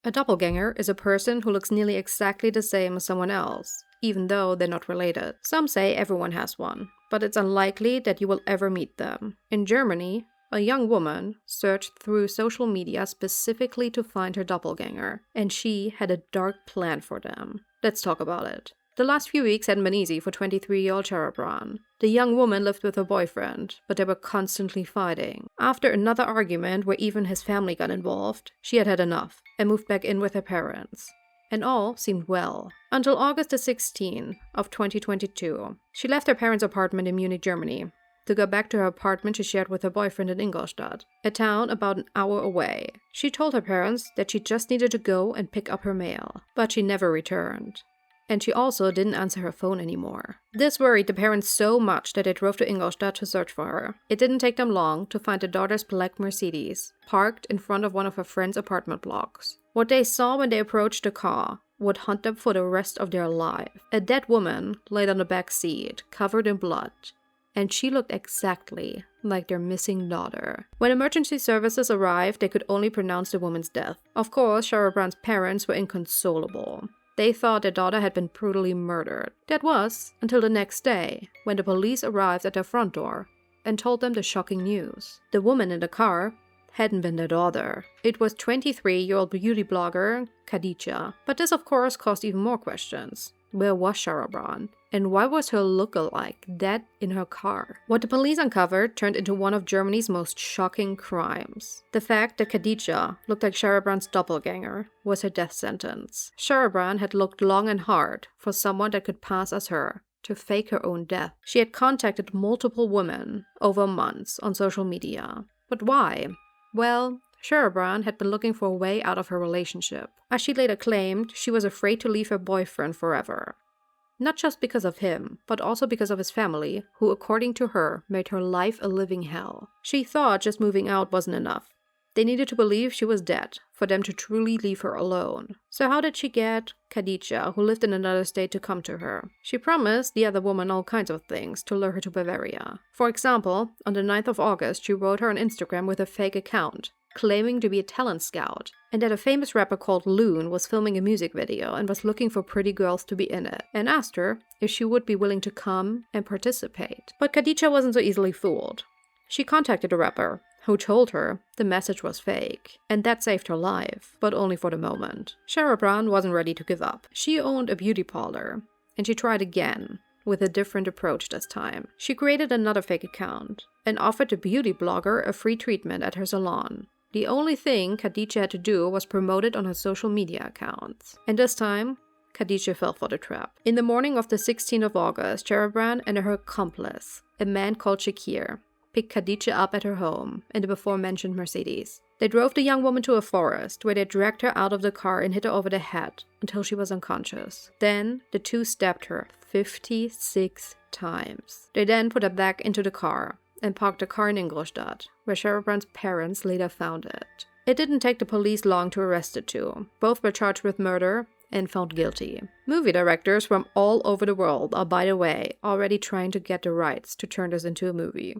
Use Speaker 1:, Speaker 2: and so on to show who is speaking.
Speaker 1: A doppelganger is a person who looks nearly exactly the same as someone else, even though they're not related. Some say everyone has one, but it's unlikely that you will ever meet them. In Germany, a young woman searched through social media specifically to find her doppelganger, and she had a dark plan for them. Let's talk about it. The last few weeks hadn't been easy for 23-year-old Sharaban. The young woman lived with her boyfriend, but they were constantly fighting. After another argument where even his family got involved, she had had enough and moved back in with her parents. And all seemed well. Until August the 16th of 2022, she left her parents' apartment in Munich, Germany, to go back to her apartment she shared with her boyfriend in Ingolstadt, a town about an hour away. She told her parents that she just needed to go and pick up her mail, but she never returned. And she also didn't answer her phone anymore. This worried the parents so much that they drove to Ingolstadt to search for her. It didn't take them long to find their daughter's black Mercedes, parked in front of one of her friend's apartment blocks. What they saw when they approached the car would haunt them for the rest of their life. A dead woman laid on the back seat, covered in blood, and she looked exactly like their missing daughter. When emergency services arrived, they could only pronounce the woman's death. Of course, Sharaban's parents were inconsolable. They thought their daughter had been brutally murdered. That was until the next day, when the police arrived at their front door and told them the shocking news. The woman in the car hadn't been their daughter. It was 23-year-old beauty blogger Khadija. But this of course caused even more questions. Where was Sharaban? And why was her look-alike dead in her car? What the police uncovered turned into one of Germany's most shocking crimes. The fact that Khadija looked like Sharaban's doppelganger was her death sentence. Sharaban had looked long and hard for someone that could pass as her, to fake her own death. She had contacted multiple women over months on social media. But why? Well, Sharaban had been looking for a way out of her relationship. As she later claimed, she was afraid to leave her boyfriend forever. Not just because of him, but also because of his family, who according to her, made her life a living hell. She thought just moving out wasn't enough. They needed to believe she was dead for them to truly leave her alone. So how did she get Khadija, who lived in another state, to come to her? She promised the other woman all kinds of things to lure her to Bavaria. For example, on the 9th of August, she wrote her on Instagram with a fake account, claiming to be a talent scout, and that a famous rapper called Loon was filming a music video and was looking for pretty girls to be in it, and asked her if she would be willing to come and participate. But Khadija wasn't so easily fooled. She contacted the rapper, who told her the message was fake, and that saved her life, but only for the moment. Sharaban wasn't ready to give up. She owned a beauty parlor, and she tried again, with a different approach this time. She created another fake account, and offered the beauty blogger a free treatment at her salon. The only thing Khadija had to do was promote it on her social media accounts. And this time, Khadija fell for the trap. In the morning of the 16th of August, Sharaban and her accomplice, a man called Shakir, picked Khadija up at her home in the before-mentioned Mercedes. They drove the young woman to a forest, where they dragged her out of the car and hit her over the head until she was unconscious. Then, the two stabbed her 56 times. They then put her back into the car and parked the car in Ingolstadt, where Sharaban's parents later found it. It didn't take the police long to arrest the two. Both were charged with murder and found guilty. Movie directors from all over the world are, by the way, already trying to get the rights to turn this into a movie.